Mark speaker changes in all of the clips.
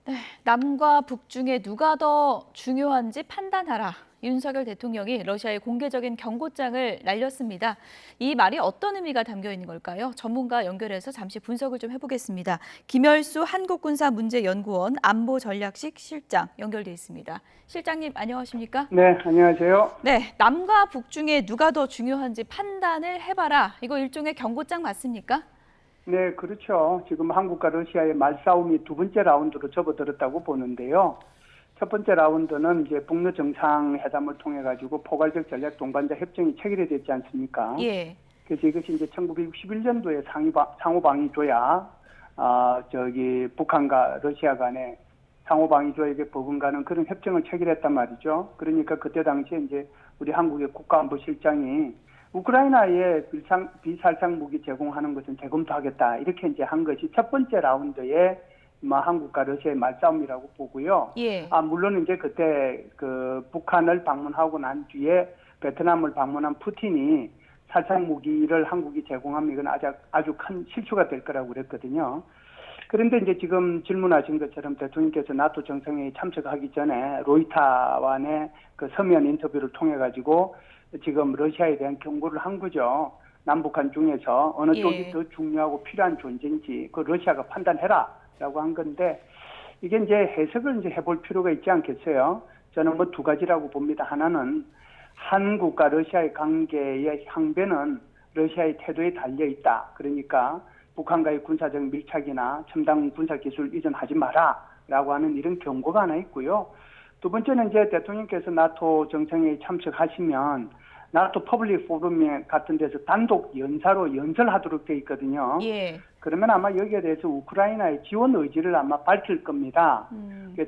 Speaker 1: 네, 남과 북 중에 누가 더 중요한지 판단하라. 윤석열 대통령이 러시아에 공개적인 경고장을 날렸습니다. 이 말이 어떤 의미가 담겨 있는 걸까요? 전문가 연결해서 잠시 분석을 좀 해보겠습니다. 김열수 한국군사문제연구원 안보전략실 실장 연결돼 있습니다. 실장님 안녕하십니까?
Speaker 2: 네, 안녕하세요.
Speaker 1: 네, 남과 북 중에 누가 더 중요한지 판단을 해봐라. 이거 일종의 경고장 맞습니까?
Speaker 2: 네, 그렇죠. 지금 한국과 러시아의 말싸움이 두 번째 라운드로 접어들었다고 보는데요. 첫 번째 라운드는 이제 북러 정상회담을 통해 가지고 포괄적 전략 동반자 협정이 체결이 됐지 않습니까?
Speaker 1: 예.
Speaker 2: 그래서 이것이 이제 1961년도에 상호방위 조약, 북한과 러시아 간에 상호방위 조약에 버금가는 그런 협정을 체결했단 말이죠. 그러니까 그때 당시에 이제 우리 한국의 국가안보실장이 우크라이나에 비살상 무기 제공하는 것은 재검토하겠다 이렇게 이제 한 것이 첫 번째 라운드의 한국과 러시아의 말싸움이라고 보고요.
Speaker 1: 예.
Speaker 2: 물론 이제 그때 그 북한을 방문하고 난 뒤에 베트남을 방문한 푸틴이 살상 무기를 한국이 제공하면 이건 아주 큰 실추가 될 거라고 그랬거든요. 그런데 이제 지금 질문하신 것처럼 대통령께서 나토 정상회의 참석하기 전에 로이터와의 그 서면 인터뷰를 통해 가지고 지금 러시아에 대한 경고를 한 거죠. 남북한 중에서 어느 쪽이 더 중요하고 필요한 존재인지 그 러시아가 판단해라라고 한 건데 이게 이제 해석을 이제 해볼 필요가 있지 않겠어요? 저는 뭐 두 가지라고 봅니다. 하나는 한국과 러시아의 관계의 향배는 러시아의 태도에 달려 있다. 그러니까 북한과의 군사적 밀착이나 첨단 군사기술 이전하지 마라라고 하는 이런 경고가 하나 있고요. 두 번째는 이제 대통령께서 나토 정상회의 참석하시면 나토 퍼블릭 포럼 같은 데서 단독 연사로 연설하도록 돼 있거든요.
Speaker 1: 예.
Speaker 2: 그러면 아마 여기에 대해서 우크라이나의 지원 의지를 아마 밝힐 겁니다.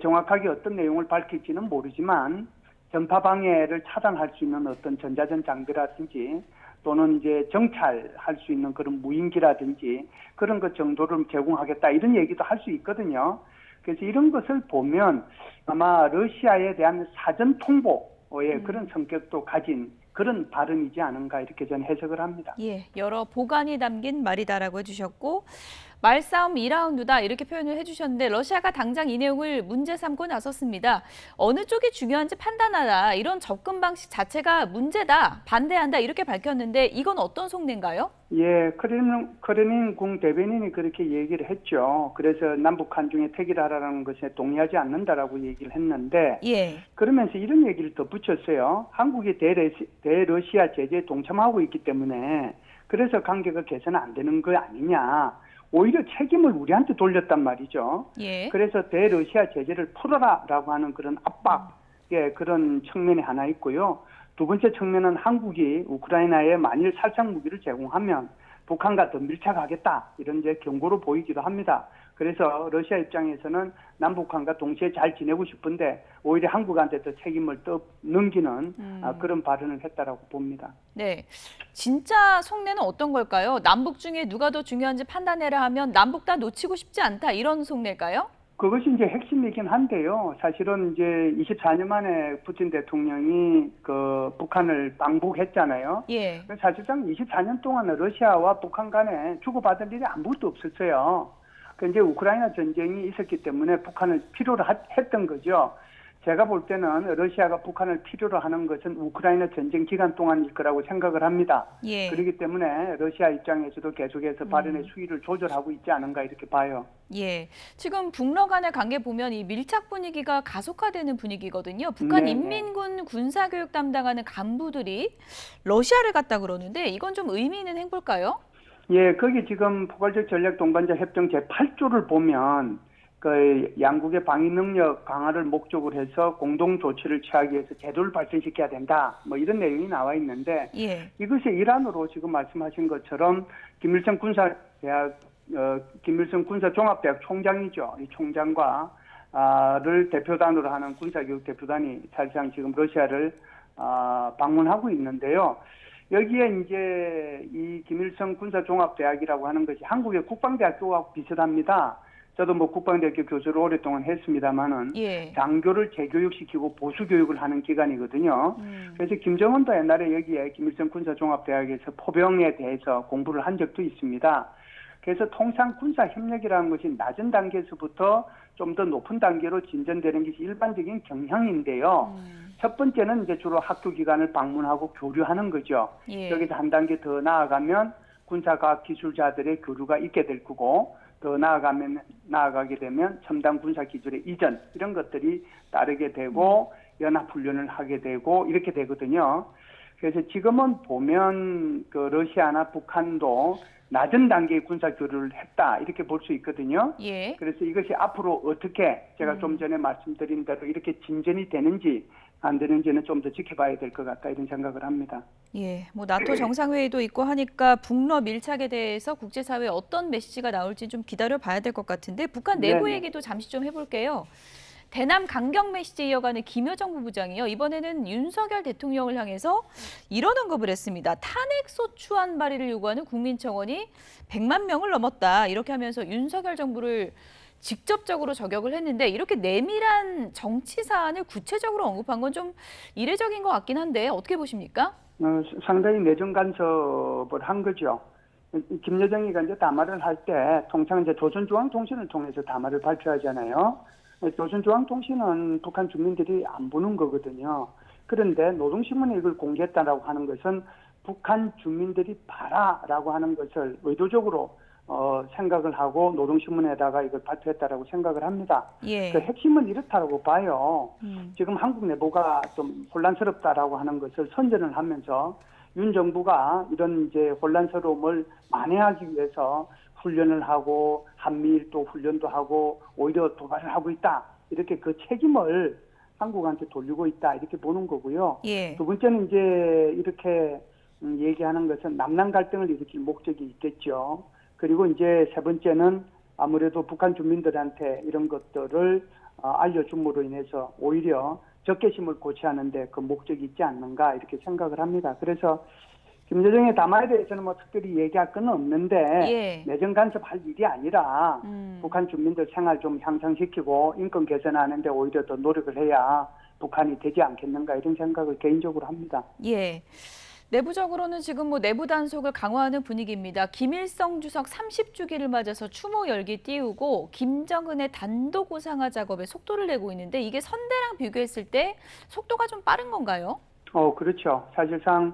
Speaker 2: 정확하게 어떤 내용을 밝힐지는 모르지만 전파 방해를 차단할 수 있는 어떤 전자전 장비라든지 또는 이제 정찰할 수 있는 그런 무인기라든지 그런 것 정도를 제공하겠다 이런 얘기도 할 수 있거든요. 그래서 이런 것을 보면 아마 러시아에 대한 사전 통보의 그런 성격도 가진 그런 발언이지 않은가 이렇게 저는 해석을 합니다.
Speaker 1: 예, 여러 보관이 담긴 말이다라고 해주셨고 말싸움 2라운드다 이렇게 표현을 해주셨는데 러시아가 당장 이 내용을 문제 삼고 나섰습니다. 어느 쪽이 중요한지 판단하라 이런 접근 방식 자체가 문제다, 반대한다 이렇게 밝혔는데 이건 어떤 속내인가요?
Speaker 2: 예, 크레민궁 대변인이 그렇게 얘기를 했죠. 그래서 남북 한중에 택일하라는 것에 동의하지 않는다라고 얘기를 했는데
Speaker 1: 예.
Speaker 2: 그러면서 이런 얘기를 덧붙였어요. 한국이 대러시아 제재에 동참하고 있기 때문에 그래서 관계가 개선 안 되는 거 아니냐. 오히려 책임을 우리한테 돌렸단 말이죠.
Speaker 1: 예.
Speaker 2: 그래서 대러시아 제재를 풀어라라고 하는 그런 압박의 그런 측면이 하나 있고요. 두 번째 측면은 한국이 우크라이나에 만일 살상 무기를 제공하면 북한과 더 밀착하겠다 이런 이제 경고로 보이기도 합니다. 그래서 러시아 입장에서는 남북한과 동시에 잘 지내고 싶은데 오히려 한국한테 더 책임을 넘기는 그런 발언을 했다라고 봅니다.
Speaker 1: 네, 진짜 속내는 어떤 걸까요? 남북 중에 누가 더 중요한지 판단해라 하면 남북 다 놓치고 싶지 않다 이런 속내일까요?
Speaker 2: 그것이 이제 핵심이긴 한데요. 사실은 이제 24년 만에 푸틴 대통령이 그 북한을 방북했잖아요.
Speaker 1: 예.
Speaker 2: 사실상 24년 동안 러시아와 북한 간에 주고받을 일이 아무것도 없었어요. 그 이제 우크라이나 전쟁이 있었기 때문에 북한을 필요로 했던 거죠. 제가 볼 때는 러시아가 북한을 필요로 하는 것은 우크라이나 전쟁 기간 동안일 거라고 생각을 합니다.
Speaker 1: 예.
Speaker 2: 그렇기 때문에 러시아 입장에서도 계속해서 발언의 수위를 조절하고 있지 않은가 이렇게 봐요.
Speaker 1: 예, 지금 북러 간의 관계 보면 이 밀착 분위기가 가속화되는 분위기거든요. 북한
Speaker 2: 네네.
Speaker 1: 인민군 군사교육 담당하는 간부들이 러시아를 갔다 그러는데 이건 좀 의미 있는 행보일까요?
Speaker 2: 예, 거기 지금 포괄적 전략 동반자 협정 제8조를 보면 그 양국의 방위 능력 강화를 목적으로 해서 공동 조치를 취하기 위해서 제도를 발전시켜야 된다. 뭐 이런 내용이 나와 있는데
Speaker 1: 예.
Speaker 2: 이것의 일환으로 지금 말씀하신 것처럼 김일성 군사종합대학 총장이죠. 이 총장과 를 대표단으로 하는 군사교육 대표단이 사실상 지금 러시아를 방문하고 있는데요. 여기에 이제 이 김일성 군사종합대학이라고 하는 것이 한국의 국방대학교와 비슷합니다. 저도 뭐 국방대학교 교수를 오랫동안 했습니다만은
Speaker 1: 예.
Speaker 2: 장교를 재교육시키고 보수교육을 하는 기관이거든요. 그래서 김정은도 옛날에 여기에 김일성 군사종합대학에서 포병에 대해서 공부를 한 적도 있습니다. 그래서 통상 군사 협력이라는 것이 낮은 단계에서부터 좀 더 높은 단계로 진전되는 것이 일반적인 경향인데요. 첫 번째는 이제 주로 학교 기관을 방문하고 교류하는 거죠.
Speaker 1: 예.
Speaker 2: 여기서 한 단계 더 나아가면 군사과학 기술자들의 교류가 있게 될 거고, 더 나아가게 되면 첨단 군사 기술의 이전 이런 것들이 따르게 되고 연합 훈련을 하게 되고 이렇게 되거든요. 그래서 지금은 보면 그 러시아나 북한도 낮은 단계의 군사 교류를 했다 이렇게 볼 수 있거든요.
Speaker 1: 예.
Speaker 2: 그래서 이것이 앞으로 어떻게 제가 좀 전에 말씀드린 대로 이렇게 진전이 되는지 안 되는지는 좀 더 지켜봐야 될 것 같다 이런 생각을 합니다.
Speaker 1: 예, 뭐 나토 정상회의도 있고 하니까 북러 밀착에 대해서 국제사회에 어떤 메시지가 나올지 좀 기다려봐야 될 것 같은데 북한 내부
Speaker 2: 네네.
Speaker 1: 얘기도 잠시 좀 해볼게요. 대남 강경 메시지 이어가는 김여정 부부장이요. 이번에는 윤석열 대통령을 향해서 이런 언급을 했습니다. 탄핵소추안 발의를 요구하는 국민청원이 100만 명을 넘었다. 이렇게 하면서 윤석열 정부를 직접적으로 저격을 했는데 이렇게 내밀한 정치 사안을 구체적으로 언급한 건 좀 이례적인 것 같긴 한데 어떻게 보십니까?
Speaker 2: 상당히 내정 간섭을 한 거죠. 김여정이가 이제 담화를 할 때 통상 이제 조선중앙통신을 통해서 담화를 발표하잖아요. 조선중앙통신은 북한 주민들이 안 보는 거거든요. 그런데 노동신문에 이걸 공개했다라고 하는 것은 북한 주민들이 봐라라고 하는 것을 의도적으로 생각을 하고 노동신문에다가 이걸 발표했다라고 생각을 합니다.
Speaker 1: 예.
Speaker 2: 그 핵심은 이렇다고 봐요. 지금 한국 내부가 좀 혼란스럽다라고 하는 것을 선전을 하면서 윤 정부가 이런 이제 혼란스러움을 만회하기 위해서 훈련을 하고 한미일 또 훈련도 하고 오히려 도발을 하고 있다. 이렇게 그 책임을 한국한테 돌리고 있다. 이렇게 보는 거고요.
Speaker 1: 예.
Speaker 2: 두 번째는 이제 이렇게 얘기하는 것은 남남 갈등을 일으킬 목적이 있겠죠. 그리고 이제 세 번째는 아무래도 북한 주민들한테 이런 것들을 알려줌으로 인해서 오히려 적개심을 고취하는데 그 목적이 있지 않는가 이렇게 생각을 합니다. 그래서 김여정의 담화에 대해서는 뭐 특별히 얘기할 건 없는데
Speaker 1: 예.
Speaker 2: 내정 간섭할 일이 아니라 북한 주민들 생활 좀 향상시키고 인권 개선하는데 오히려 더 노력을 해야 북한이 되지 않겠는가 이런 생각을 개인적으로 합니다.
Speaker 1: 예. 내부적으로는 지금 뭐 내부 단속을 강화하는 분위기입니다. 김일성 주석 30주기를 맞아서 추모 열기 띄우고 김정은의 단독 우상화 작업에 속도를 내고 있는데 이게 선대랑 비교했을 때 속도가 좀 빠른 건가요?
Speaker 2: 그렇죠. 사실상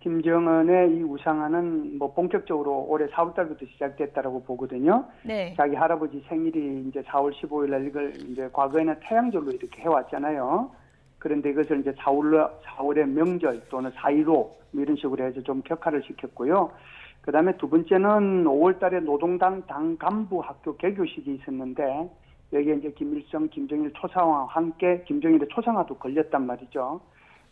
Speaker 2: 김정은의 이 우상화는 뭐 본격적으로 올해 4월 달부터 시작됐다라고 보거든요.
Speaker 1: 네.
Speaker 2: 자기 할아버지 생일이 이제 4월 15일 날 이걸 이제 과거에는 태양절로 이렇게 해왔잖아요. 그런데 이것을 이제 4월의 명절 또는 4.15 이런 식으로 해서 좀 격화를 시켰고요. 그 다음에 두 번째는 5월 달에 노동당 당 간부 학교 개교식이 있었는데 여기에 이제 김일성, 김정일 초상화와 함께 김정일의 초상화도 걸렸단 말이죠.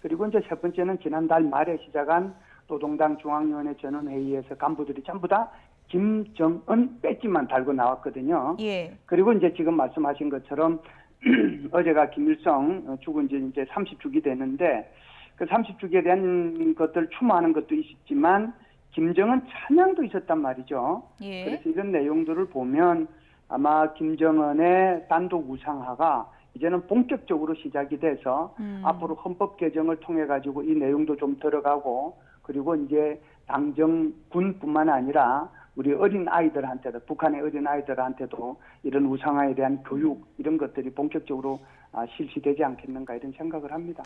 Speaker 2: 그리고 이제 세 번째는 지난달 말에 시작한 노동당 중앙위원회 전원회의에서 간부들이 전부 다 김정은 배지만 달고 나왔거든요.
Speaker 1: 예.
Speaker 2: 그리고 이제 지금 말씀하신 것처럼 어제가 김일성 죽은 지 이제 30주기 되는데 그 30주기에 대한 것들 추모하는 것도 있었지만 김정은 찬양도 있었단 말이죠.
Speaker 1: 예.
Speaker 2: 그래서 이런 내용들을 보면 아마 김정은의 단독 우상화가 이제는 본격적으로 시작이 돼서 앞으로 헌법 개정을 통해 가지고 이 내용도 좀 들어가고 그리고 이제 당정군뿐만 아니라 우리 어린 아이들한테도 북한의 어린 아이들한테도 이런 우상화에 대한 교육 이런 것들이 본격적으로 실시되지 않겠는가 이런 생각을 합니다.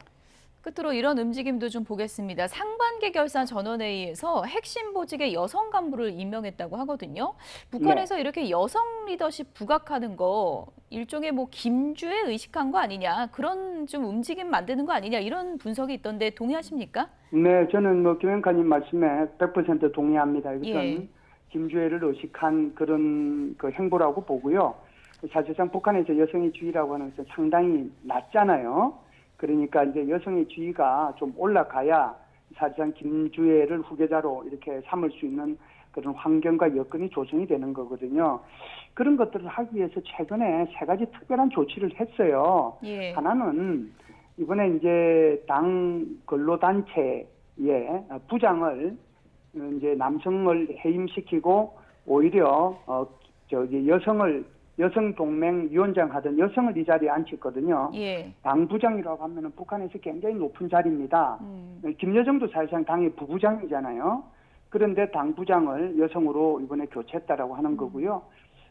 Speaker 1: 끝으로 이런 움직임도 좀 보겠습니다. 상반기 결산 전원회의에서 핵심 보직의 여성 간부를 임명했다고 하거든요. 북한에서
Speaker 2: 네.
Speaker 1: 이렇게 여성 리더십 부각하는 거 일종의 뭐 김주에 의식한 거 아니냐 그런 좀 움직임 만드는 거 아니냐 이런 분석이 있던데 동의하십니까?
Speaker 2: 네, 저는 뭐 김영카님 말씀에 100% 동의합니다. 이것은
Speaker 1: 예.
Speaker 2: 김주애를 의식한 그런 그 행보라고 보고요. 사실상 북한에서 여성의 지위라고 하는 것은 상당히 낮잖아요. 그러니까 이제 여성의 지위가 좀 올라가야 사실상 김주애를 후계자로 이렇게 삼을 수 있는 그런 환경과 여건이 조성이 되는 거거든요. 그런 것들을 하기 위해서 최근에 세 가지 특별한 조치를 했어요.
Speaker 1: 예.
Speaker 2: 하나는 이번에 이제 당 근로단체의 부장을 이제 남성을 해임시키고 오히려 여성 동맹 위원장 하던 여성을 이 자리에 앉혔거든요.
Speaker 1: 예.
Speaker 2: 당 부장이라고 하면은 북한에서 굉장히 높은 자리입니다. 김여정도 사실상 당의 부부장이잖아요. 그런데 당 부장을 여성으로 이번에 교체했다라고 하는 거고요.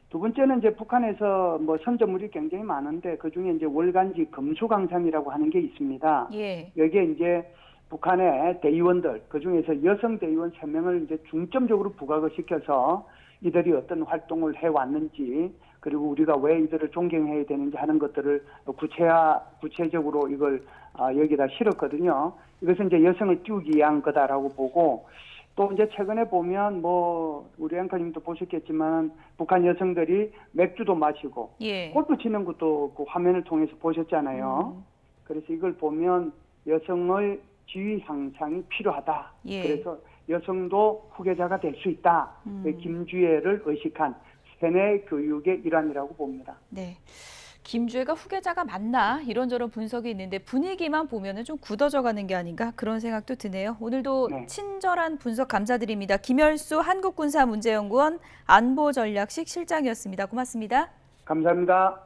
Speaker 2: 두 번째는 이제 북한에서 뭐 선전물이 굉장히 많은데 그 중에 이제 월간지 금수강산이라고 하는 게 있습니다.
Speaker 1: 예.
Speaker 2: 여기에 이제 북한의 대의원들, 그 중에서 여성 대의원 3명을 이제 중점적으로 부각을 시켜서 이들이 어떤 활동을 해왔는지, 그리고 우리가 왜 이들을 존경해야 되는지 하는 것들을 구체적으로 이걸 여기다 실었거든요. 이것은 이제 여성을 띄우기 위한 거다라고 보고, 또 이제 최근에 보면 뭐 우리 앵커님도 보셨겠지만 북한 여성들이 맥주도 마시고
Speaker 1: 예.
Speaker 2: 골프 치는 것도 그 화면을 통해서 보셨잖아요. 그래서 이걸 보면 여성의 지위 향상이 필요하다.
Speaker 1: 예.
Speaker 2: 그래서 여성도 후계자가 될 수 있다. 김주애를 의식한 세뇌 교육의 일환이라고 봅니다.
Speaker 1: 네. 김주애가 후계자가 맞나 이런저런 분석이 있는데 분위기만 보면은 좀 굳어져가는 게 아닌가 그런 생각도 드네요. 오늘도
Speaker 2: 네.
Speaker 1: 친절한 분석 감사드립니다. 김열수 한국군사문제연구원 안보전략실 실장이었습니다. 고맙습니다.
Speaker 2: 감사합니다.